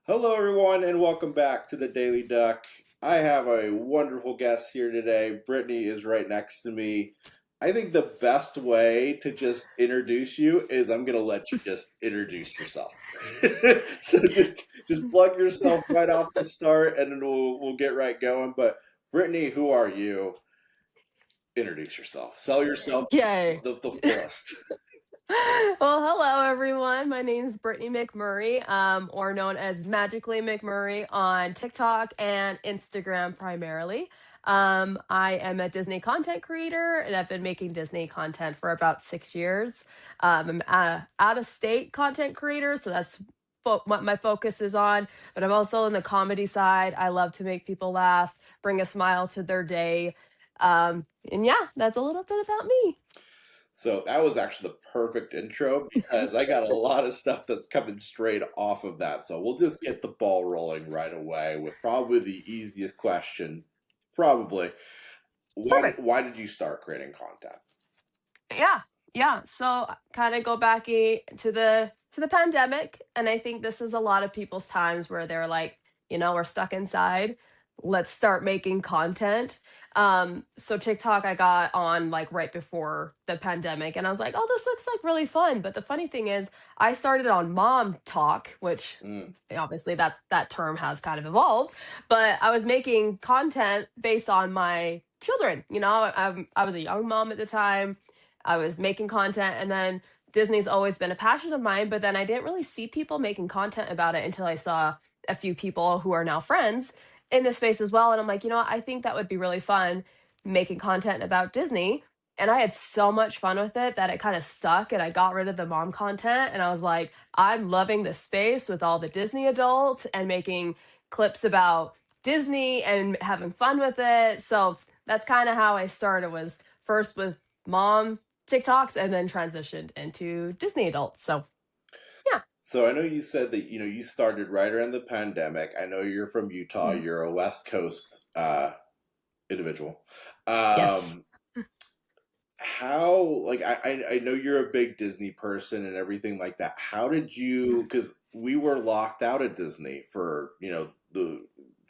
Hello, everyone, and welcome back to the Daily Duck. I have a wonderful guest here today. Brittany is right next to me. I think the best way to just introduce you is I'm going to let you just introduce yourself. So just plug yourself right off the start, and then we'll get right going. But Brittany, who are you? Introduce yourself. Sell yourself Yay. the fullest. Well, hello everyone. My name is Brittany McMurray, or known as Magically McMurray on TikTok and Instagram primarily. I am a Disney content creator, and I've been making Disney content for about 6 years. I'm a out-of-state content creator, so that's what my focus is on. But I'm also in the comedy side. I love to make people laugh, bring a smile to their day. And yeah, that's a little bit about me. So that was actually the perfect intro because I got a lot of stuff that's coming straight off of that. So we'll just get the ball rolling right away with probably the easiest question. Probably. Perfect. Why did you start creating content? Yeah, yeah. So kind of go back to the pandemic, and I think this is a lot of people's times where they're like, we're stuck inside. Let's start making content. So TikTok I got on like right before the pandemic, and I was like, oh, this looks like really fun. But the funny thing is, I started on Mom Talk, which Mm, obviously that term has kind of evolved, but I was making content based on my children. I was a young mom at the time. I was making content, and then Disney's always been a passion of mine, but then I didn't really see people making content about it until I saw a few people who are now friends in this space as well. And I'm like, I think that would be really fun making content about Disney. And I had so much fun with it that it kind of stuck, and I got rid of the mom content. And I was like, I'm loving this space with all the Disney adults and making clips about Disney and having fun with it. So that's kind of how I started, was first with mom TikToks and then transitioned into Disney adults. So yeah. so I know you said that you started right around the pandemic. I know you're from Utah. Mhm. You're a West Coast individual. Yes. Um, how I know you're a big Disney person and everything like that. How did you? Because we were locked out of Disney for the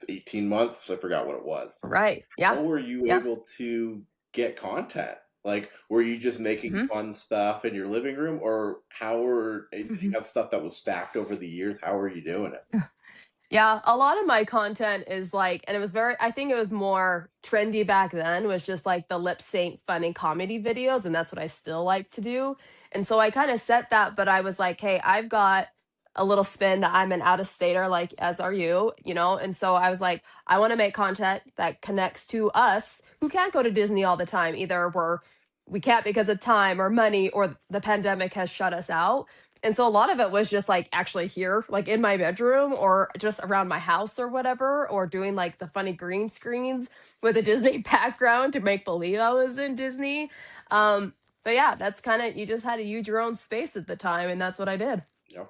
18 months. I forgot what it was. Right. How Yeah. were you Yeah. able to get content? Like, were you just making hmm fun stuff in your living room, or did you hmm have stuff that was stacked over the years? How were you doing it? Yeah, a lot of my content is like, and it was very, I think it was more trendy back then, was just like the lip sync funny comedy videos. And that's what I still like to do. And so I kind of set that, but I was like, hey, I've got a little spin that I'm an out of stater, like as are you. And so I was like, I want to make content that connects to us who can't go to Disney all the time. Either we can't because of time or money, or the pandemic has shut us out. And so a lot of it was just like actually here, like in my bedroom or just around my house or whatever, or doing like the funny green screens with a Disney background to make believe I was in Disney. But yeah, that's kind of, you just had to use your own space at the time, and that's what I did. Yeah.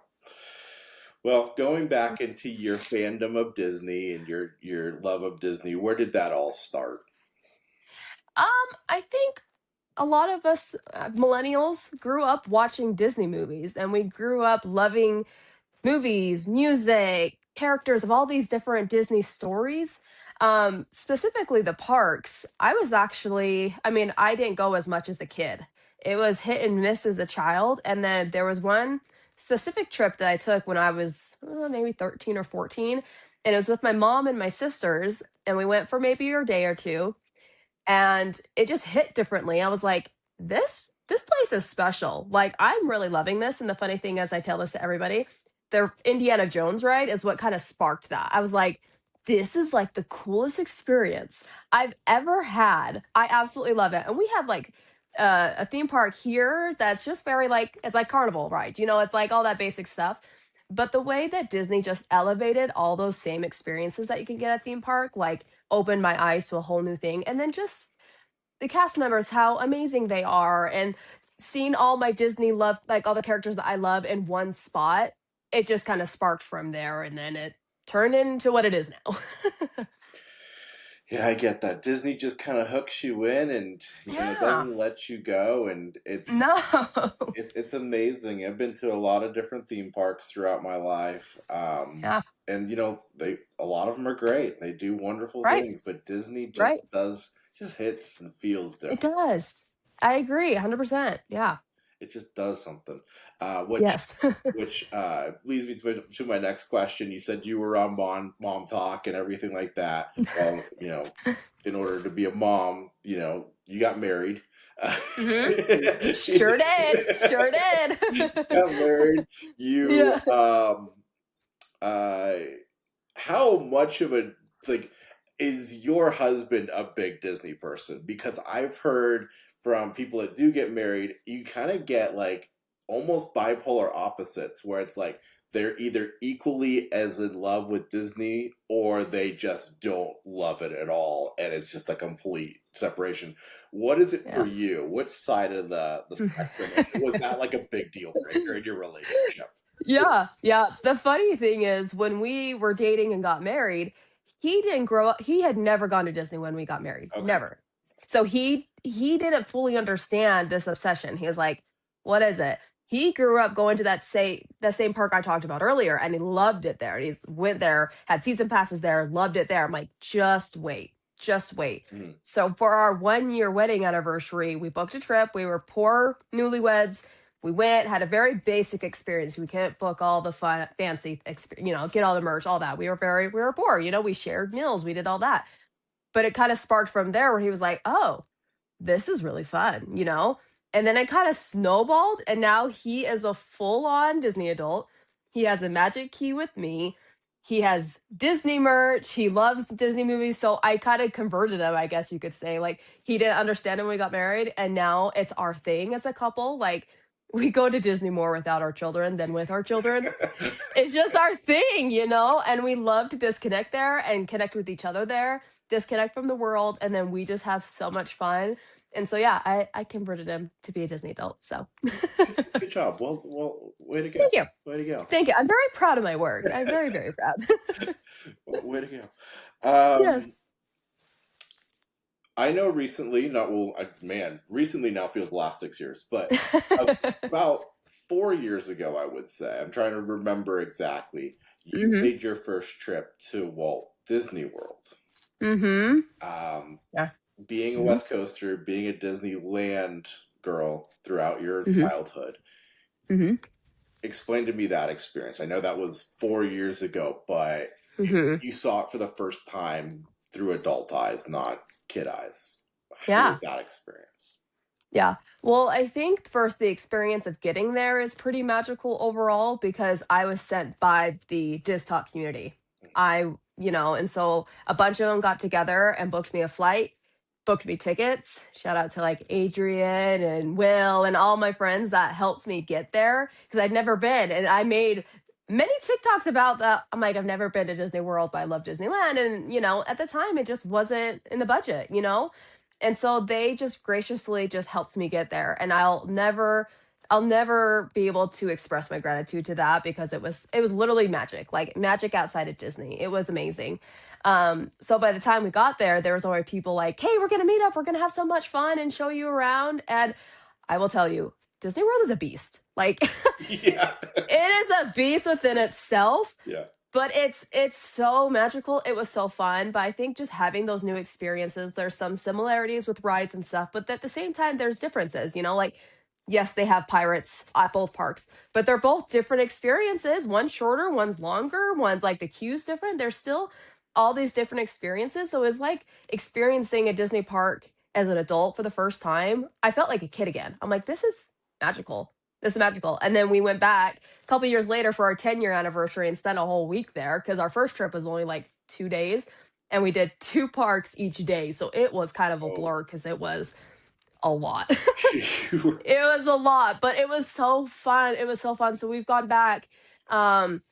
Well, going back into your fandom of Disney and your love of Disney, where did that all start? I think a lot of us millennials grew up watching Disney movies, and we grew up loving movies, music, characters of all these different Disney stories. Specifically the parks. I was actually, I mean, I didn't go as much as a kid. It was hit and miss as a child. And then there was one specific trip that I took when I was maybe 13 or 14. And it was with my mom and my sisters. And we went for maybe a day or two. And it just hit differently. I was like, this place is special. Like, I'm really loving this. And the funny thing is, I tell this to everybody, the Indiana Jones ride is what kind of sparked that. I was like, this is like the coolest experience I've ever had. I absolutely love it. And we have like a theme park here that's just very like, it's like carnival ride. It's like all that basic stuff. But the way that Disney just elevated all those same experiences that you can get at theme park, like opened my eyes to a whole new thing. And then just the cast members, how amazing they are, and seeing all my Disney love, like all the characters that I love in one spot, it just kind of sparked from there, and then it turned into what it is now. Yeah, I get that. Disney just kind of hooks you in and Yeah. doesn't let you go, and No. it's amazing. I've been to a lot of different theme parks throughout my life. Yeah. And they a lot of them are great. They do wonderful Right. things, but Disney Right. just hits and feels It different. does. I agree 100%. Yeah. It just does something. Which Yes. leads me to my next question. You said you were on mom talk and everything like that. Well, in order to be a mom, you got married. Mhm. You Sure did. Sure did. got married. You Yeah. uh how much of a like is your husband a big Disney person? Because I've heard from people that do get married, you kind of get like almost bipolar opposites where it's like they're either equally as in love with Disney or they just don't love it at all and it's just a complete separation. What is it for Yeah. you? Which side of the spectrum? And was that like a big deal breaker in your relationship? Yeah, yeah. The funny thing is when we were dating and got married, he didn't grow up he had never gone to Disney when we got married. Okay. Never. So he didn't fully understand this obsession. He was like, "What is it?" He grew up going to that same park I talked about earlier and he loved it there. And he's went there, had season passes there, loved it there. I'm like, "Just wait. Just wait." Mhm. So for our 1-year wedding anniversary, we booked a trip. We were poor newlyweds. We went, had a very basic experience. We couldn't book all the fun, fancy, get all the merch, all that. We were poor. We shared meals, we did all that. But it kind of sparked from there where he was like, "Oh, this is really fun." And then it kind of snowballed, and now he is a full on Disney adult. He has a magic key with me. He has Disney merch. He loves Disney movies. So I kind of converted him, I guess you could say. Like, he didn't understand it when we got married, and now it's our thing as a couple. Like, we go to Disney more without our children than with our children. It's just our thing. And we love to disconnect there and connect with each other there, disconnect from the world, and then we just have so much fun. And so yeah, I converted him to be a Disney adult. So Good job. Well, way to go. thank you. Way to go. Thank you. I'm very proud of my work. I'm very, very proud. Way to go. Yes. I know recently, not well, man, recently now feels the last 6 years, but about 4 years ago, I would say, I'm trying to remember exactly, you Mhm. made your first trip to Walt Disney World. Mhm. Um, Yeah. Being a Mhm. West Coaster, being a Disneyland girl throughout your Mhm. childhood, Mhm. explain to me that experience. I know that was 4 years ago, but Mhm. you saw it for the first time through adult eyes, not kid eyes. How was Yeah. that experience? Yeah. Well, I think first the experience of getting there is pretty magical overall because I was sent by the Diz Talk community. And so a bunch of them got together and booked me a flight, booked me tickets. Shout out to like Adrian and Will and all my friends that helped me get there because I'd never been. And I made many TikToks about that. I'm like, I've never been to Disney World, but I love Disneyland. And at the time it just wasn't in the budget. And so they just graciously just helped me get there. And I'll never be able to express my gratitude to that because it was literally magic, like magic outside of Disney. It was amazing. So by the time we got there was already people like, "Hey, we're gonna meet up, we're gonna have so much fun and show you around." And I will tell you, Disney World is a beast. Like Yeah. it is a beast within itself, Yeah. but it's so magical. It was so fun, but I think just having those new experiences, there's some similarities with rides and stuff, but at the same time, there's differences. Like, yes, they have pirates at both parks, but they're both different experiences. One's shorter, one's longer, one's like the queue's different. There's still all these different experiences. So it's like experiencing a Disney park as an adult for the first time. I felt like a kid again. I'm like, this is magical. This is magical. And then we went back a couple years later for our 10-year anniversary and spent a whole week there because our first trip was only like 2 days and we did two parks each day. So it was kind of a Oh, blur because it was a lot. you were It was a lot, but it was so fun. It was so fun. So we've gone back um,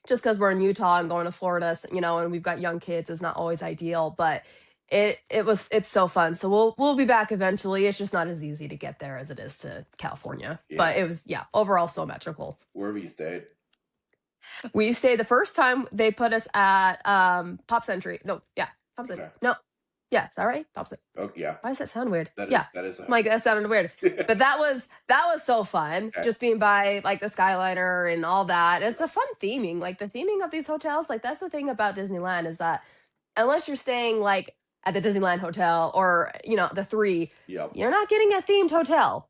just because we're in Utah and going to Florida, and we've got young kids is not always ideal, but it's so fun. So we'll be back eventually. It's just not as easy to get there as it is to California. yeah. But it was, yeah, overall so magical. Where have you stayed? We stayed the first time they put us at Pop Century. No, yeah, Pop Century. Okay. No. Yeah, is that right? Oh yeah, Why does that sound weird? that is Yeah. that is a Like, that sounded weird. okay. But that was so fun, just being by, like, the Skyliner and all that. It's a fun theming, like, the theming of these hotels, like, that's the thing about Disneyland is that unless you're staying, like, at the Disneyland hotel or, the 3, Yep. you're not getting a themed hotel,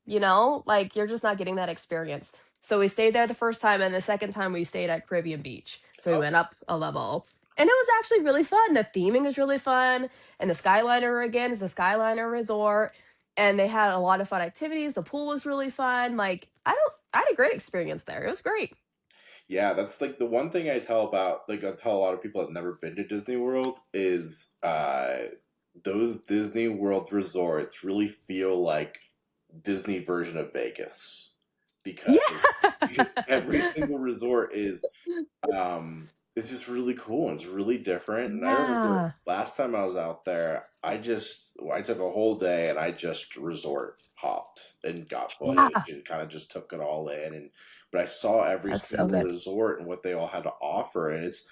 Like, you're just not getting that experience. So we stayed there the first time, and the second time we stayed at Caribbean Beach. So we went Okay. up a level. And it was actually really fun. The theming is really fun, and the Skyliner again is a Skyliner resort, and they had a lot of fun activities. The pool was really fun. Like, I had a great experience there. It was great. Yeah, that's like the one thing I tell about, like I tell a lot of people that've never been to Disney World is those Disney World resorts really feel like Disney version of Vegas because Yeah. every single resort is it's just really cool and it's really different. And I remember Yeah. last time I was out there, I took a whole day and I just resort hopped and got footage Yeah. and kind of just took it all in. And but I saw every That's so single good. resort and what they all had to offer, and it's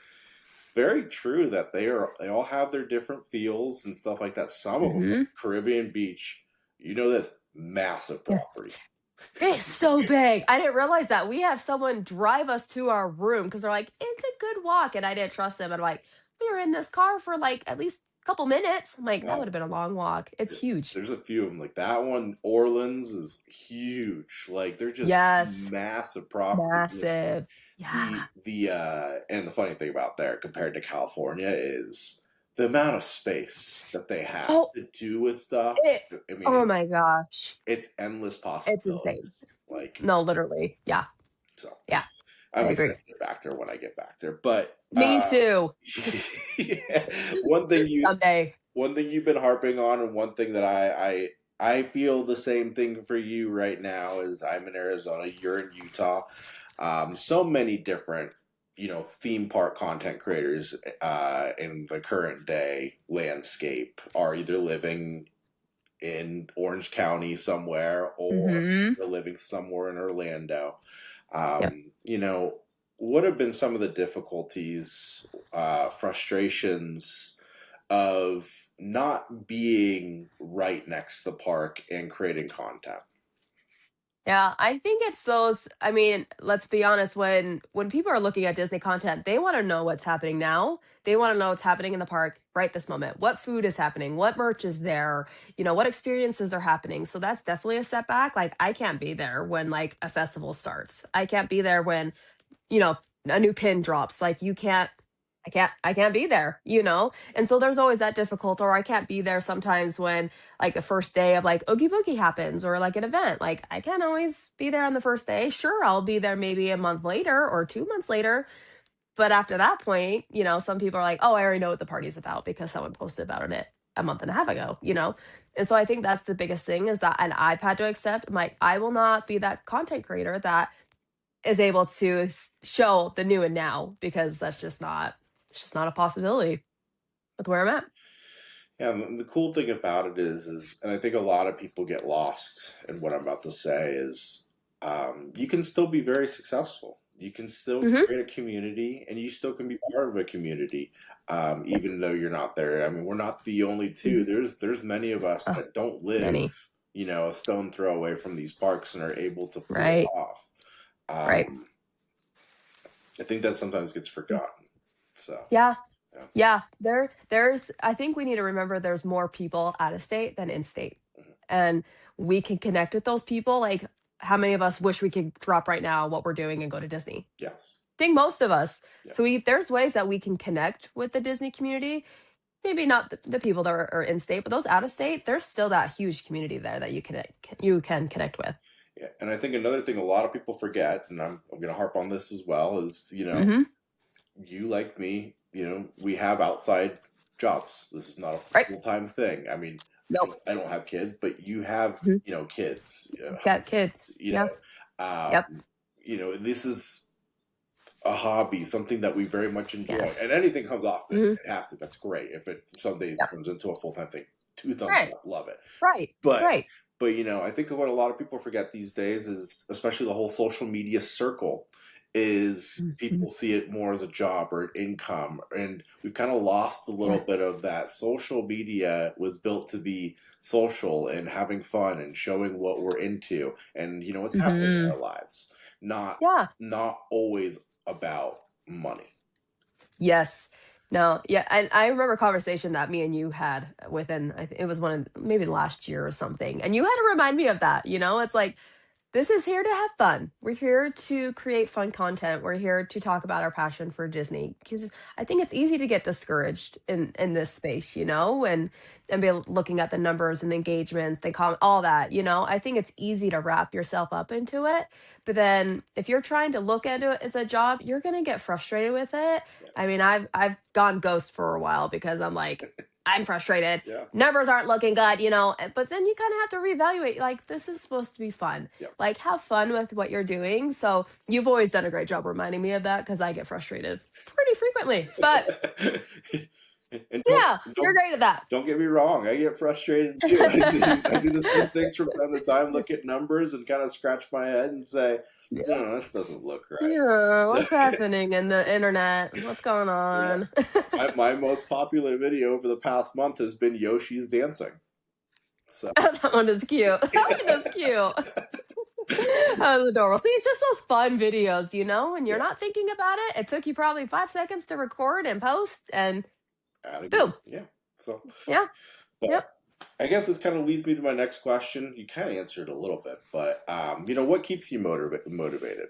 very true that they all have their different feels and stuff like that. Some of them, like Mhm. Caribbean Beach, you know this massive Yeah. property. It's so big. I didn't realize that. We have someone drive us to our room because 'cause they're like, "It's a good walk," and I didn't trust them. I'm like, "We were in this car for, like, at least a couple minutes." I'm like, "That Wow. would've been a long walk." It's Yeah, huge. there's a few of them like that one. Orleans is huge. Like they're just Yes. massive properties. And it's Massive. Yeah. the and the funny thing about there compared to California is the amount of space that they have Oh, to do with stuff. it I mean, oh my gosh. it's endless It's insane. possibilities. Like No, literally. Yeah. so, Yeah. I I'm agree. excited to get back there when I get back there. But Me too. yeah, one thing you Someday. one thing you've been harping on, and one thing that I feel the same thing for you right now is I'm in Arizona, you're in Utah. So many different, theme park content creators in the current day landscape are either living in Orange County somewhere or Mhm. they're living somewhere in Orlando. Yep. What have been some of the difficulties, frustrations of not being right next to the park and creating content? Yeah, I think it's those. I mean, let's be honest, when people are looking at Disney content, they want to know what's happening now. They want to know what's happening in the park right this moment. What food is happening? What merch is there? What experiences are happening? So that's definitely a setback. Like, I can't be there when, like, a festival starts. I can't be there when, you know, a new pin drops. Like, I can't be there, And so there's always that difficult, or I can't be there sometimes when, like, the first day of, like, Oogie Boogie happens, or like an event. Like, I can't always be there on the first day. Sure, I'll be there maybe a month later or 2 months later. But after that point, some people are like, oh, I already know what the party's about because someone posted about it a month and a half ago. And so I think that's the biggest thing is that, and I've had to accept, I'm like, I will not be that content creator that is able to show the new and now because it's just not a possibility with where I'm at. Yeah, and the cool thing about it is, and I think a lot of people get lost in what I'm about to say is, you can still be very successful. You can still Hmm. create a community, and you still can be part of a community, even though you're not there. I mean, we're not the only two. Hmm. There's many of us Oh, that don't live, many. a stone throw away from these parks and are able to pull it Right. off. Right. Um, I think that sometimes gets forgotten. So, Yeah. yeah. Yeah. There's I think we need to remember there's more people out of state than in state. Mhm. And we can connect with those people. Like, how many of us wish we could drop right now what we're doing and go to Disney? Yes. I think most of us. Yeah. So there's ways that we can connect with the Disney community. Maybe not the people that are in state, but those out of state, there's still that huge community there that you can connect with. Yeah, and I think another thing a lot of people forget, and I'm going to harp on this as well, is Hmm. you like me, we have outside jobs. This is not a Right. full time thing. I mean, Nope. I don't have kids, but you have Mhm. kids. Got kids. You Yeah. know, Yep. this is a hobby, something that we very much enjoy, Yes. and anything comes off it. Hmm. It has to. That's great. If it someday Yep. turns into a full time thing, two thumbs Right. up, love it. Right. But Right. I think what a lot of people forget these days is, especially the whole social media circle, is Mhm. people see it more as a job or an income, and we've kind of lost a little Yeah. bit of that. Social media was built to be social and having fun and showing what we're into and what's happening in Mhm. our lives, not Yeah. not always about money. Yes. No, yeah, and I remember a conversation that me and you had within it was one of maybe last year or something, and you had to remind me of that, it's like, this is here to have fun. We're here to create fun content. We're here to talk about our passion for Disney because I think it's easy to get discouraged in this space, and be looking at the numbers and the engagements, they comment, all that. I think it's easy to wrap yourself up into it, but then if you're trying to look at it as a job, you're gonna get frustrated with it. Yeah. I mean, I've gone ghost for a while because I'm like, I'm frustrated. Yeah. Numbers aren't looking good, but then you kind of have to reevaluate. Like, this is supposed to be fun, Yeah. like, have fun with what you're doing. So you've always done a great job reminding me of that because I get frustrated pretty frequently. But And don't yeah, you're don't great at that. don't get me wrong, I get frustrated too. I do the same things from time to time, look at numbers and kind of scratch my head and say, Yeah. no, this doesn't look Yeah, right. what's happening in the internet? What's going Yeah. on? My most popular video over the past month has been Yoshi's dancing. So That one is cute. That one is cute. That was adorable. See, it's just those fun videos, when you're yeah, not thinking about it. It took you probably 5 seconds to record and post, and add a good, boom. yeah. So, Yeah. but Yep. I guess this kind of leads me to my next question. You kind of answered a little bit, but what keeps you motivated?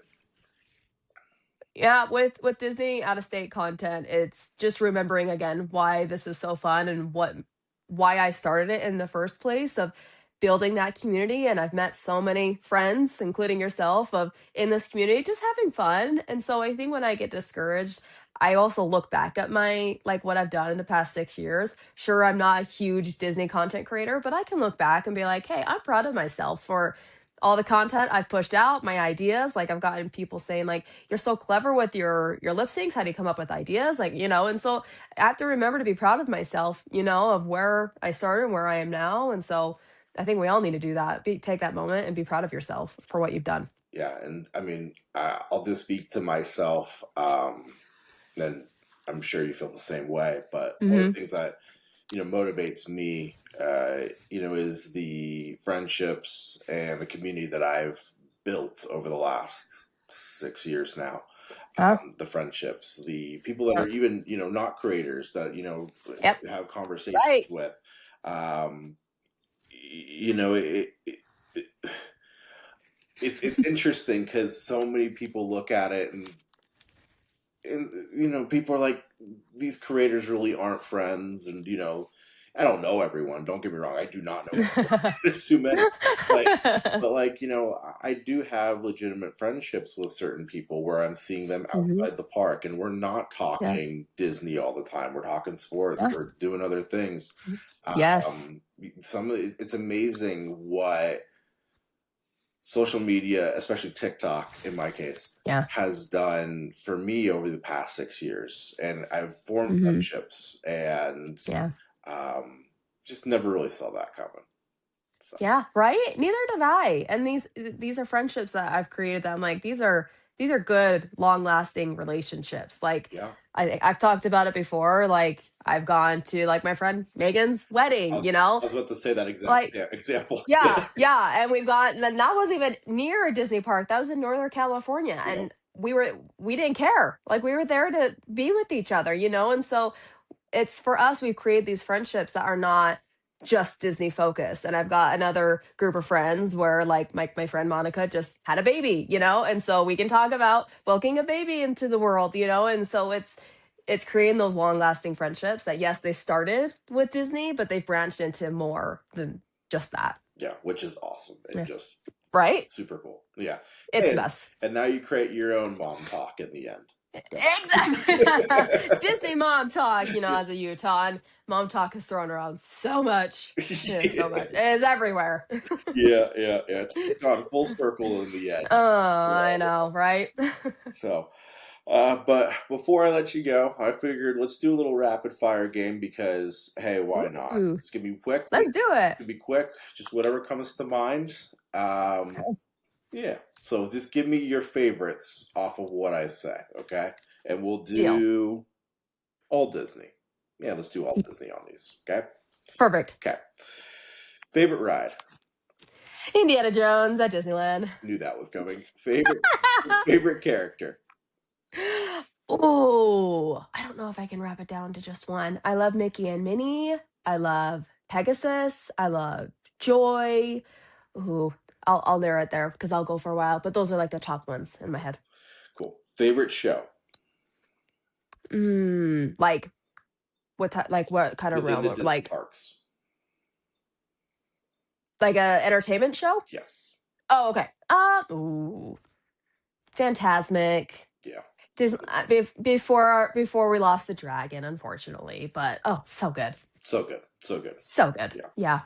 Yeah, with Disney out of state content, it's just remembering again why this is so fun and why I started it in the first place of building that community. And I've met so many friends, including yourself, of in this community just having fun. And so I think when I get discouraged, I also look back at my like what I've done in the past 6 years. Sure, I'm not a huge Disney content creator, but I can look back and be like, hey, I'm proud of myself for all the content I've pushed out, my ideas. Like, I've gotten people saying like, you're so clever with your lip syncs. How do you come up with ideas? Like, and so I have to remember to be proud of myself, of where I started and where I am now. And so I think we all need to do that. Take that moment and be proud of yourself for what you've done. Yeah, and I mean, I'll just speak to myself, and I'm sure you feel the same way. But one of Hmm. the things that motivates me, is the friendships and the community that I've built over the last 6 years now. Yeah. The friendships, the people that are Yep. even not creators that Yep. have conversations Right. with. Um, you know, it it's interesting because so many people look at it and people are like, these creators really aren't friends, and I don't know everyone, don't get me wrong, I do not know everyone. There's too many, but like I do have legitimate friendships with certain people where I'm seeing them Hmm. outside the park, and we're not Yeah. talking Disney all the time, we're talking sports, Yeah. we're doing other things. Yes. It's amazing what social media, especially TikTok in my case, Yeah. has done for me over the past 6 years. And I've formed Hmm. friendships and Yeah. um, just never really saw that coming. So, Yeah, right? Neither did I. And these are friendships that I've created that I'm like, these are good, long-lasting relationships. Like, yeah, I've talked about it before. Like, I've gone to like my friend Megan's I wedding, was, I was about to say that exact like, example. yeah, yeah. And we've got, and then that wasn't even near a Disney park. That was in Northern California. Yeah, And we didn't care. Like, we were there to be with each other, And so it's for us, we've created these friendships that are not just Disney focused. And I've got another group of friends where like my friend Monica just had a baby, and so we can talk about welcoming a baby into the world, and so it's creating those long lasting friendships that yes, they started with Disney, but they've branched into more than just that. yeah, which is awesome and Yeah. just Right? super cool. Yeah, It's the and best. now you create your own mom talk in the end. Exactly. Disney mom talk, as a Utah, and mom talk is thrown around so much. It is so much. It is everywhere. Yeah. It's gone full circle in the end. Oh, I know, right? So, but before I let you go, I figured let's do a little rapid fire game because hey, why not? Ooh, It's gonna be quick. let's do it. Just whatever comes to mind. Um, Okay. Yeah. So just give me your favorites off of what I say, okay? And we'll Deal. do all Disney. Yeah, let's do all Disney on these, okay? Perfect. Okay. Favorite ride. Indiana Jones at Disneyland. Knew that was coming. Favorite character. Oh, I don't know if I can wrap it down to just one. I love Mickey and Minnie. I love Pegasus. I love Joy. Ooh, I'll narrow it there because I'll go for a while. But those are like the top ones in my head. Cool. Favorite show Like like what kind of within realm? the Disney Like parks. a entertainment show? Yes. Oh, okay. Ooh, Phantasmic. Yeah. Disney, before we lost the dragon, unfortunately. But oh, so good, So good. So good. so good. Yeah. Yeah.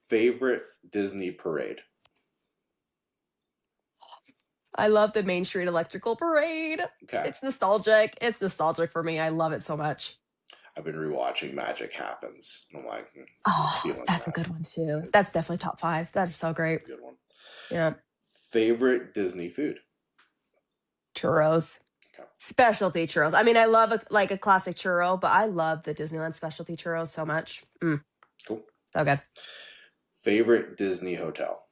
Favorite Disney parade. I love the Main Street Electrical Parade. Okay. It's nostalgic. It's nostalgic for me. I love it so much. I've been rewatching Magic Happens. I'm like, Oh, feeling that's a that. good one too. That's definitely top five. That is so great. Good one. Yeah. Favorite Disney food. Churros. Okay. Specialty churros. I mean, I love a classic churro, but I love the Disneyland specialty churros so much. Cool. So good. Favorite Disney hotel.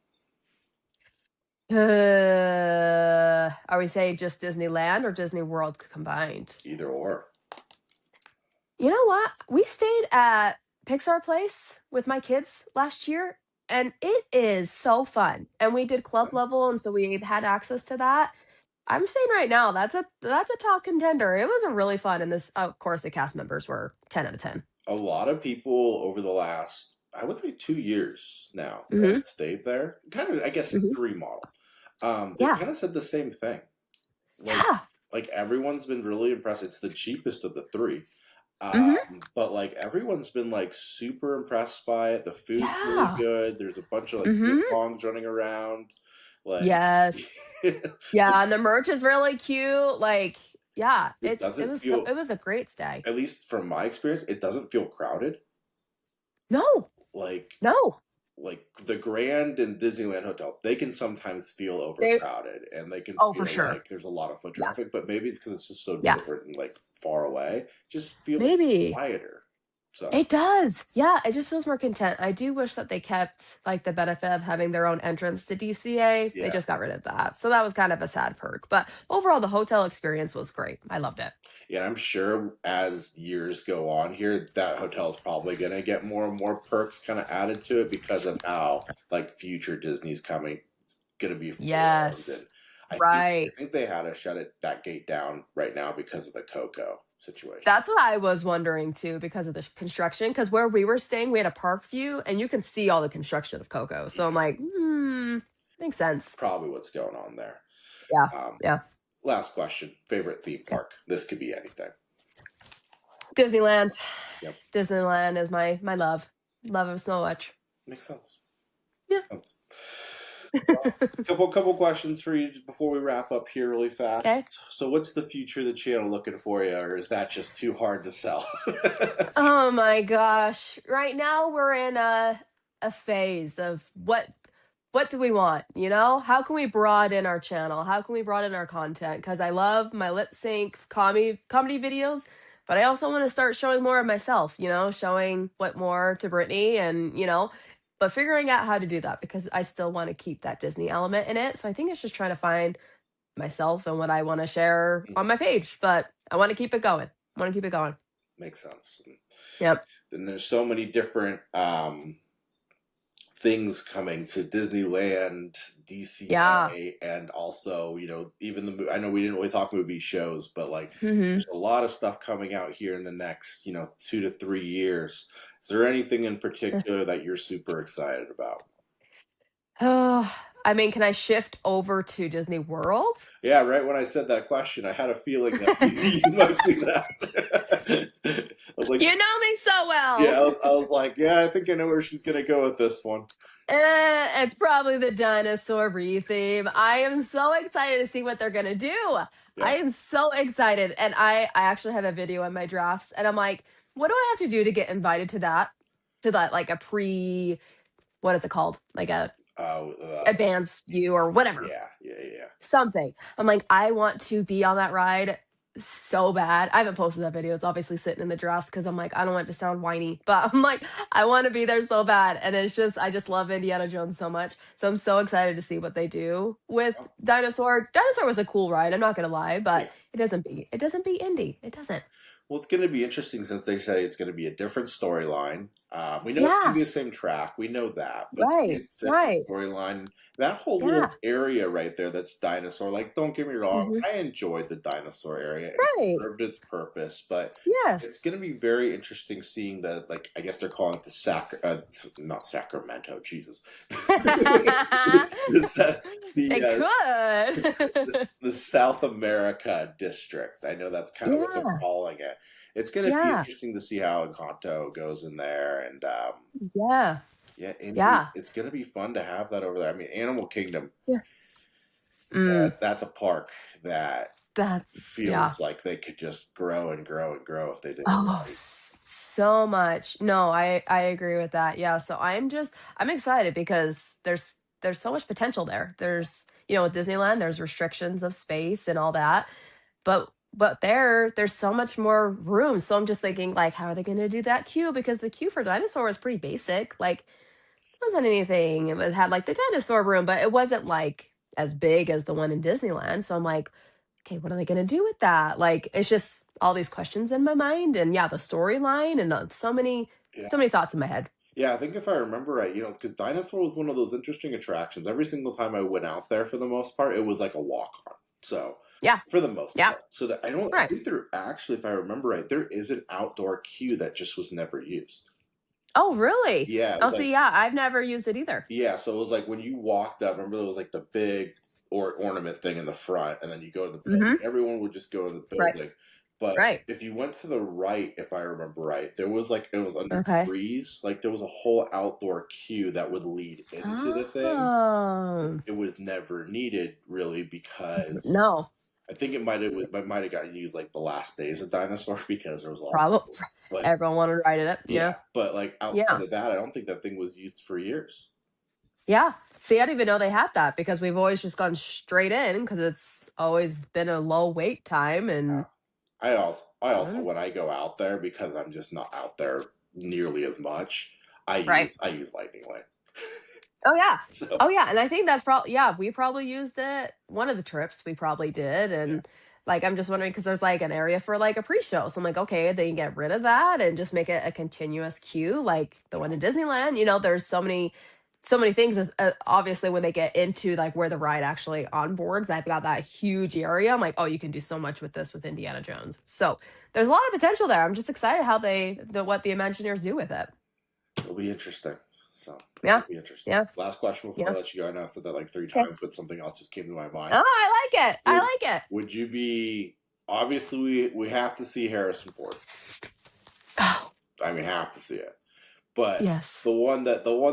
Are we saying just Disneyland or Disney World combined? Either or. You know what? We stayed at Pixar Place with my kids last year, and it is so fun. And we did club level, and so we had access to that. I'm saying right now, that's a top contender. It was a really fun, and this, of course, the cast members were 10 out of 10. A lot of people over the last, I would say 2 years now that Hmm. have stayed there. Kind of, I guess it's Hmm. the remodel. They Yeah, kind of said the same thing. Like, yeah, everyone's been really impressed. It's the cheapest of the three. hmm, But everyone's been super impressed by it. The food's really yeah, good. There's a bunch of ping hmm, pongs running around. Like yes, it yeah. And the merch is really cute. Like, yeah, doesn't feel, it was a great stay. at least from my experience, it doesn't feel crowded. No, Like no, the Grand and Disneyland Hotel, they can sometimes feel they. overcrowded and they can Oh, for feel sure. like there's a lot of foot Yeah, traffic, but maybe it's because it's just so yeah, different and far away. It just feels maybe. quieter. So It does. Yeah, it just feels more content. I do wish that they kept like the benefit of having their own entrance to DCA. They yeah. just got rid of that. So that was kind of a sad perk. But overall the hotel experience was great. I loved it. Yeah, I'm sure as years go on here, that hotel is probably going to get more and more perks kind of added to it because of how future Disney's coming going to be formed. And Yes. I think Right. they had to shut that gate down right now because of the Coco situation. That's what I was wondering too because of the construction. Because where we were staying, we had a park view and you can see all the construction of Coco. So I'm like, makes sense. Probably what's going on there. Yeah. Um, Yeah. Last question: favorite theme Okay. park? This could be anything. Disneyland. Yep, Disneyland is my love. Love it so much. makes sense. Yeah. Makes sense. Well, couple questions for you before we wrap up here really fast. Okay. So, what's the future of the channel looking for you, or is that just too hard to sell? Oh my gosh. Right now we're in a phase of what do we want, you know? How can we broaden our channel? How can we broaden our content? Cuz I love my lip sync comedy videos, but I also want to start showing more of myself, showing what more to Brittany and, but figuring out how to do that because I still want to keep that Disney element in it. So I think it's just trying to find myself and what I want to share on my page, but I want to keep it going. I want to keep it going. Makes sense. Yep. Then there's so many different things coming to Disneyland, Yeah. DCA, and also even I know we didn't really talk movie shows, but Mhm. there's a lot of stuff coming out here in the next 2 to 3 years. Is there anything in particular that you're super excited about? Oh, I mean, can I shift over to Disney World? Yeah, right when I said that question, I had a feeling that you might do that. I was like, You know me so yeah, well. I was like, yeah, I think I know where she's gonna go with this one. It's probably the dinosaur theme. I am so excited to see what they're gonna do. Yeah. I am so excited, and I actually have a video in my drafts, and I'm like, what do I have to do to get invited to that? To that like a pre, what is it called? Like a Oh, advanced view or whatever. yeah, yeah, yeah. Something. I'm like, I want to be on that ride so bad. I haven't posted that video. It's obviously sitting in the drafts because I'm like, I don't want it to sound whiny, but I'm like, I want to be there so bad. And it's just, I just love Indiana Jones so much. So I'm so excited to see what they do with Oh, Dinosaur. Dinosaur was a cool ride. I'm not gonna lie, but yeah. it doesn't beat Indy. It doesn't. Well, it's going to be interesting since they say it's going to be a different storyline. We know it's going to Yeah. be the same track. We know that, but it's going to Right. be a different Right. storyline. That whole Yeah. little area right there that's dinosaur. Like, don't get me wrong, Hmm. I enjoyed the dinosaur area. It Right. served its purpose, but it's Yes. going to be very interesting seeing the like. I guess they're calling it the not Sacramento. Jesus, the, Sa- the They could. the South America district. I know that's kind of what they're Yeah. calling it. It's going to be Yeah. interesting to see how Encanto goes in there, and Yeah. yeah, Indy. Yeah. It's going to be fun to have that over there. I mean, Animal Kingdom. Yeah. Mm, That's a park that yeah. feels like they could just grow and grow and grow if they did it Oh, right. so much. No, I agree with that. Yeah, so I'm excited because there's so much potential there. There's, with Disneyland, there's restrictions of space and all that, but there's so much more room. So I'm just thinking like, how are they going to do that queue? Because the queue for dinosaur was pretty basic. Like, it wasn't anything. It had like the dinosaur room, but it wasn't like as big as the one in Disneyland. So I'm like, okay, what are they going to do with that? Like, it's just all these questions in my mind, and yeah, the storyline, and Yeah. so many thoughts in my head. Yeah, I think if I remember right, because Dinosaur was one of those interesting attractions. Every single time I went out there, for the most part, it was like a walk on. So, Yeah, for the most yeah, part, so that I right. think there actually, if I remember right, there is an outdoor queue that just was never used. Oh, really? Yeah, it Oh, was see, like yeah, I've never used it either. yeah, so it was like when you walked up. Remember, there was like the big ornament thing in the front, and then you go to the building. Mm-hmm. Everyone would just go to the Right, building, but right. if you went to the right, if I remember right, there was like it was under Okay. trees. Like there was a whole outdoor queue that would lead into the thing. Oh, It was never needed really because no, I think it might have gotten used like the last days of Dinosaur because there was a lot of probably people. But everyone wanted to ride it. yeah, Yeah, but like outside yeah, of that, I don't think that thing was used for years. yeah. See, I didn't even know they had that because we've always just gone straight in because it's always been a low wait time Yeah. and. I also when I go out there because I'm just not out there nearly as much. I Right. use I use Lightning Lane. Oh yeah. So Oh yeah, and I think that's probably, yeah, we probably used it one of the trips we probably did, yeah, and like I'm just wondering because there's like an area for like a pre-show. So I'm like, okay, they can get rid of that and just make it a continuous queue like the one in Disneyland. There's so many things as, obviously when they get into like where the ride actually onboards, I've got that huge area. I'm like, oh, you can do so much with this with Indiana Jones. So there's a lot of potential there. I'm just excited how what the Imagineers do with it. it'll be interesting. So Yeah. it'll be interesting. Yeah. Last question before Yeah. I let you go. I know I said that like three Okay. times, but something else just came to my mind. Oh, I like it. I Would like it. would you be obviously we have to see Harrison Ford. Oh, I mean have to see it. But yes. the one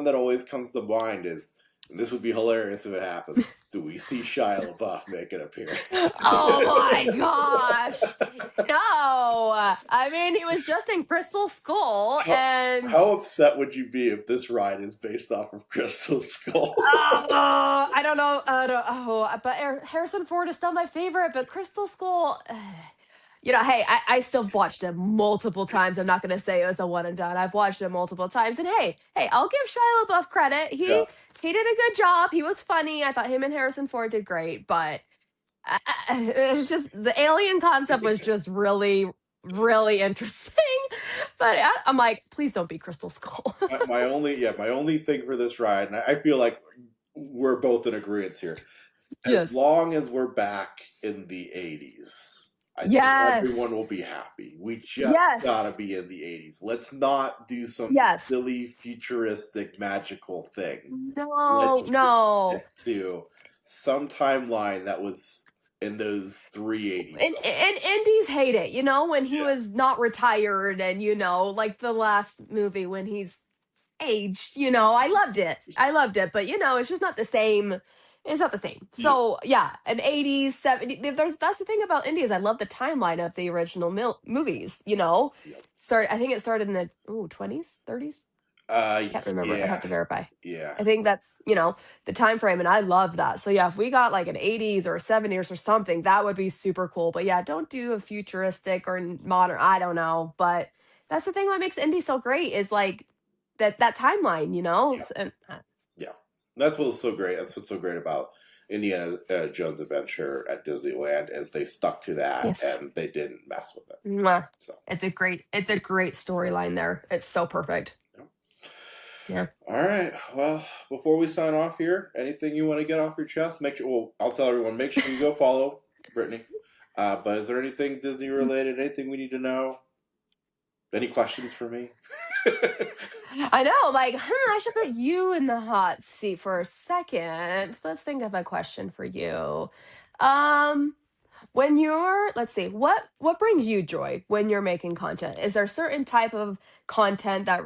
that always comes to mind is, and this would be hilarious if it happens. Do we see Shia LaBeouf make an appearance? Oh my gosh. No. I mean, he was just in Crystal Skull how, and how upset would you be if this ride is based off of Crystal Skull? I don't know. But Harrison Ford is still my favorite, but Crystal Skull, hey, I still watched it multiple times. I'm not going to say it was a one and done. I've watched it multiple times. And hey, I'll give Shia LaBeouf credit. Yeah, He did a good job. He was funny. I thought him and Harrison Ford did great, but it's just the alien concept was just really, really interesting. But I'm like, please don't be Crystal Skull. my only thing for this ride, and I feel like we're both in agreement here. As Yes. long as we're back in the '80s, I think everyone Yes. will be happy. We just gotta Yes. be in the '80s. Let's not do some Yes. silly futuristic magical thing. No, Let's just no. stick to some timeline that was in those three '80s. And Indies hate it, when he Yeah, was not retired and like the last movie when he's aged, I loved it. I loved it, but it's just not the same. It's not the same. yeah, So yeah, an 80s, 70s. That's the thing about Indies. I love the timeline of the original movies. yeah. I think it started in the 20s, 30s. Can't remember. I have Yeah, to verify. yeah, I think that's, the time frame, and I love that. So yeah, if we got like an 80s or 70s or something, that would be super cool. But yeah, don't do a futuristic or modern. I don't know, but that's the thing. What makes indie so great is like that timeline, yeah, And yeah. That's what's so great. That's what's so great about Indiana Jones Adventure at Disneyland is they stuck to that yes, and they didn't mess with it. mwah. So, It's a great storyline there. It's so perfect. yeah. Yeah. All right. Well, before we sign off here, anything you want to get off your chest? Make sure. Well, I'll tell everyone. Make sure you go follow Brittany. But is there anything Disney related? Anything we need to know? Any questions for me? I know, like, I should put you in the hot seat for a second. Let's think of a question for you. Um, when you're, let's see, what brings you joy when you're making content? Is there a certain type of content that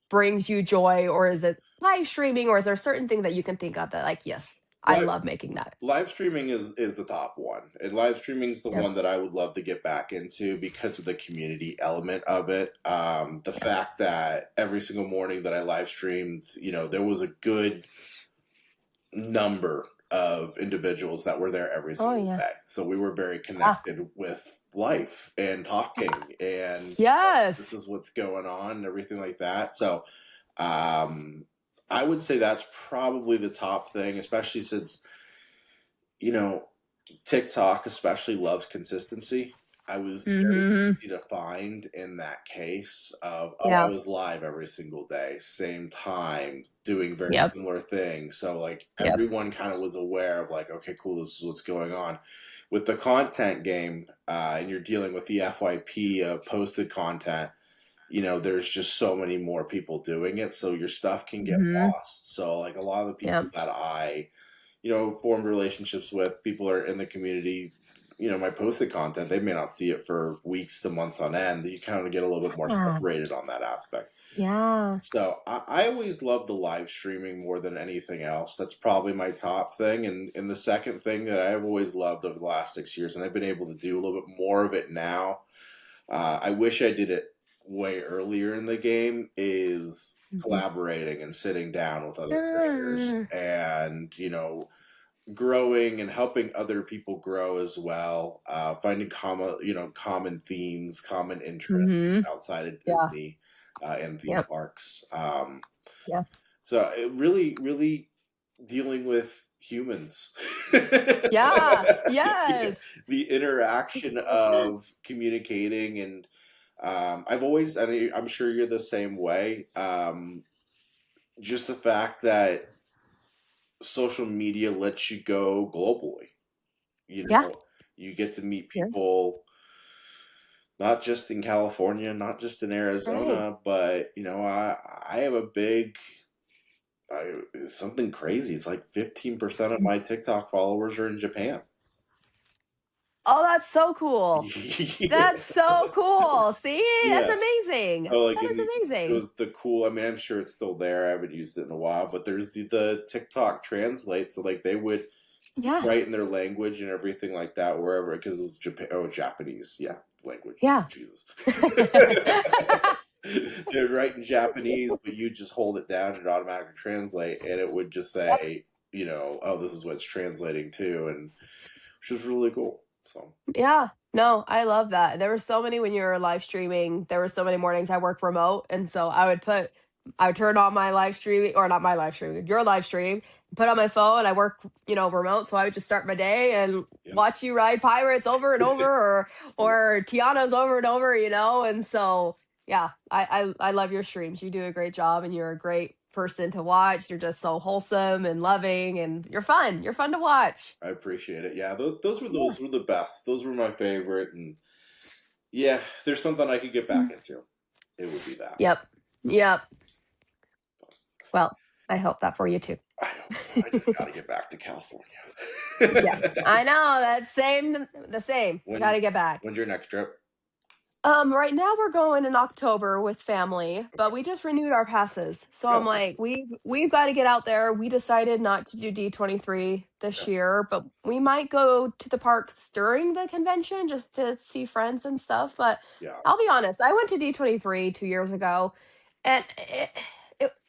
brings you joy, or is it live streaming, or is there a certain thing that you can think of that, like, yes, I Live love making that? live streaming is the top one, and live streaming is the Yep, one that I would love to get back into because of the community element of it. The yep. fact that every single morning that I live streamed, there was a good number of individuals that were there every Oh single yeah. day. So we were very Ah, connected with life and talking and this yes. is what's going on and everything like that. So um, I would say that's probably the top thing, especially since, you know, TikTok especially loves consistency. I was very Mm-hmm. easy to find in that case of, oh, I Yeah. was live every single day, same time, doing very Yep. similar things. So like Yep. everyone kind of was aware of like, okay, cool, this is what's going on. With the content game, and you're dealing with the FYP of posted content, there's just so many more people doing it, so your stuff can get Mm-hmm. lost. So like a lot of the people Yep. that I formed relationships with, people are in the community, my posted content, they may not see it for weeks to months on end. You kind of get a little bit more Yeah. separated on that aspect. Yeah. So I always love the live streaming more than anything else. That's probably my top thing. And the second thing that I've always loved over the last 6 years, and I've been able to do a little bit more of it now. I wish I did it way earlier in the game, is Mhm. collaborating and sitting down with other creators Ah. and, growing and helping other people grow as well, finding common themes, common interests Mhm. outside of Yeah. Disney and theme Yep. parks. Yeah. So it really, really dealing with humans. Yeah. Yeah, Yes. the interaction of communicating and I've always, and I'm sure you're the same way. Just the fact that social media lets you go globally. You Yeah. know, you get to meet Yeah. people not just in California, not just in Right. Arizona, but I have a big something crazy. It's like 15% of my TikTok followers are in Japan. Oh, that's so cool. That's so cool. See? That's Yes. amazing. So like That is it amazing. was the cool. I mean, I'm sure it's still there. I haven't used it in a while, but there's the TikTok translate. So like they would Yeah. write in their language and everything like that wherever because it was Japan. Oh, Japanese, yeah, language. Yeah. Jesus. They'd write in Japanese, but you just hold it down and it automatically translate, and it would just Yep. say, oh, this is what it's translating to, and which was really cool. So Yeah. No, I love that. There were so many when you were live streaming. There were so many mornings I work remote, and so I would turn on my live streaming, or not my live streaming, your live stream, put on my phone. I work, remote, so I would just start my day and yeah, watch you ride pirates over and over, or Tiana's over and over, And so, yeah, I love your streams. You do a great job, and you're a great person to watch. You're just so wholesome and loving, and you're fun. You're fun to watch. I appreciate it. Yeah, those were Yeah. the best. Those were my favorite, and yeah, if there's something I could get back into, it would be that. Yep. Yep. Well, I hope that for you too. I hope so. I just got to get back to California. Yeah, I know. That's the same. We got when to get back. when's your next trip? Right now we're going in October with family, but we just renewed our passes. So Oh, I'm like, we've got to get out there. We decided not to do D23 this okay. year, but we might go to the parks during the convention just to see friends and stuff. But Yeah, I'll be honest, I went to D23 2 years ago. And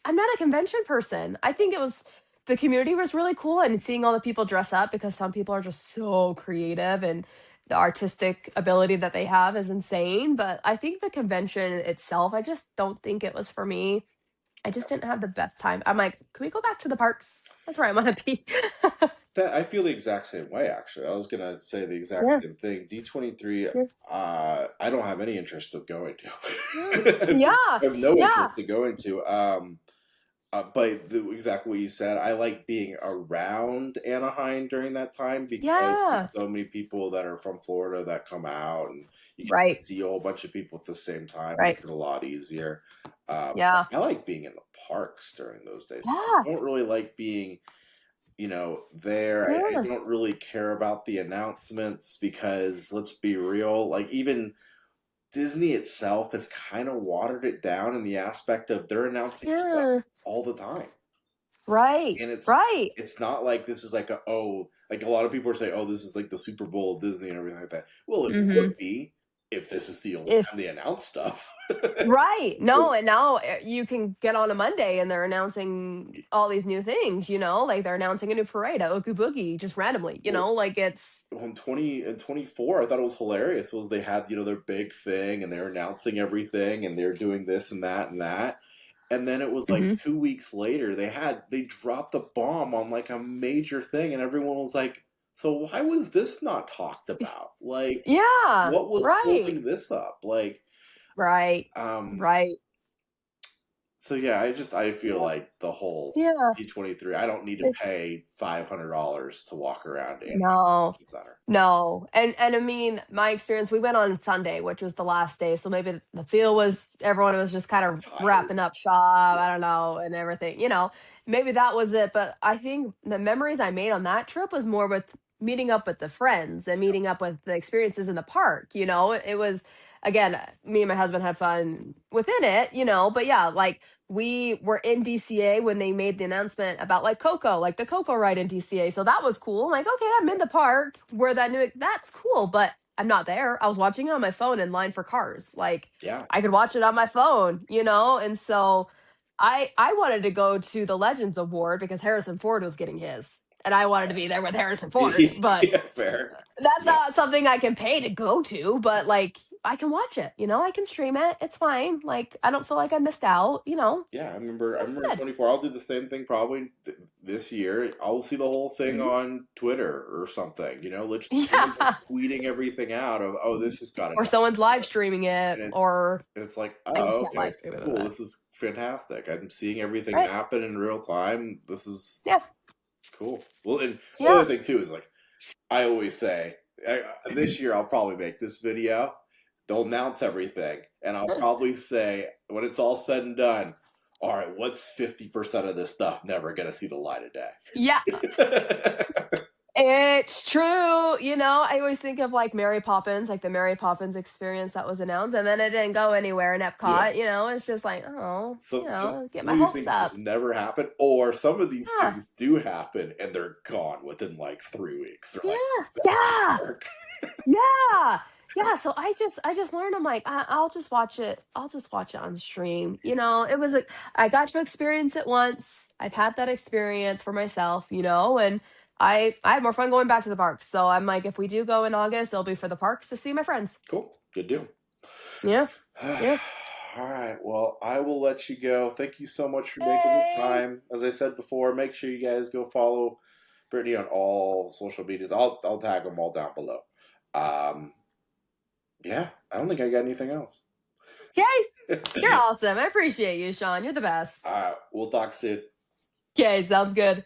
I'm not a convention person. I think it was the community was really cool and seeing all the people dress up because some people are just so creative and the artistic ability that they have is insane. But I think the convention itself, I just don't think it was for me. I just didn't have the best time. I'm like, can we go back to the parks? That's where I want to be. That I feel the exact same way. Actually, I was gonna say the exact Yeah. same thing. D23, Yeah. I don't have any interest of going to. Yeah. I Yeah. have no Yeah. interest in going to. But exactly what you said, I like being around Anaheim during that time because there's Yeah. so many people that are from Florida that come out, and you get Right. to see a whole bunch of people at the same time, Right. makes it a lot easier. Yeah. I like being in the parks during those days. Yeah. I don't really like being, there. I Yeah. don't really care about the announcements because let's be real, like even Disney itself has kind of watered it down in the aspect of they're announcing stuff Yeah. all the time. Right. And Right. it's not like this is like like a lot of people are saying, oh, this is like the Super Bowl of Disney and everything like that. Well, it Mhm. would be if this is the only If time they announce stuff. right. No, and now you can get on a Monday and they're announcing all these new things, like they're announcing a new parade at Ookie Boogie just randomly, Well, like it's in 20 and 24, I thought it was hilarious. Was they had, their big thing and they're announcing everything and they're doing this and that and that. And then it was like Mhm. 2 weeks later, they dropped a bomb on like a major thing, and everyone was like, "So why was this not talked about? Like, Yeah. what was Right. holding this up?" Like, Right. um, Right. so yeah, I feel Yeah. like the whole Yeah. D23. I don't need to pay $500 to walk around Anaheim No. Convention Center. No. And I mean, my experience, we went on Sunday, which was the last day. So maybe the feel was everyone was just kind of Tired. wrapping up shop, I don't know, and everything. Maybe that was it. But I think the memories I made on that trip was more with meeting up with the friends and meeting up with the experiences in the park. It was again, me and my husband had fun within it, but yeah, like we were in DCA when they made the announcement about like Coco, like the Coco ride in DCA. So that was cool. I'm like, okay, I'm in the park where that's cool, but I'm not there. I was watching it on my phone in line for cars. Like Yeah. I could watch it on my phone, and so I wanted to go to the Legends Award because Harrison Ford was getting his. And I wanted to be there with Harrison Ford, but Yeah, fair. that's Yeah. not something I can pay to go to, but like I can watch it, I can stream it. It's fine. Like I don't feel like I missed out. Yeah, I remember in Good. 24. I'll do the same thing probably this year. I'll see the whole thing Mhm. on Twitter or something, let's someone just Yeah. tweeting everything out of, oh, this just got Or announced. someone's live streaming it, And or it's like, I guess oh, you can't okay, live stream it, cool. but This is fantastic. I'm seeing everything right. happen in real time. This is Yeah. cool. Well, and the Yeah. other thing too is like I always say, this year I'll probably make this video. They'll announce everything, and I'll probably say when it's all said and done, all right, what's 50% of this stuff never gonna see the light of Yeah. day? It's true. I always think of like Mary Poppins, like the Mary Poppins experience that was announced, and then it didn't go anywhere in Yeah. Epcot. It's just like, oh, Some get of my these hopes things just up. never happen, or some of these Yeah. things do happen and they're gone within like 3 weeks. They're like, Yeah. that Yeah. didn't work. Yeah. Yeah, so I just learned I'm like I'll just watch it. I'll just watch it on stream. I got to experience it once. I've had that experience for myself, and I had more fun going back to the parks. So I'm like if we do go in August, it'll be for the parks to see my friends. Cool, good deal. Yeah. Yeah. All right. Well, I will let you go. Thank you so much for making the Hey. time. As I said before, make sure you guys go follow Brittany on all social medias. I'll tag them all down below. Um, yeah, I don't think I got anything else. Yay. You're awesome. I appreciate you, Sean. You're the best. We'll talk soon. Okay, sounds good.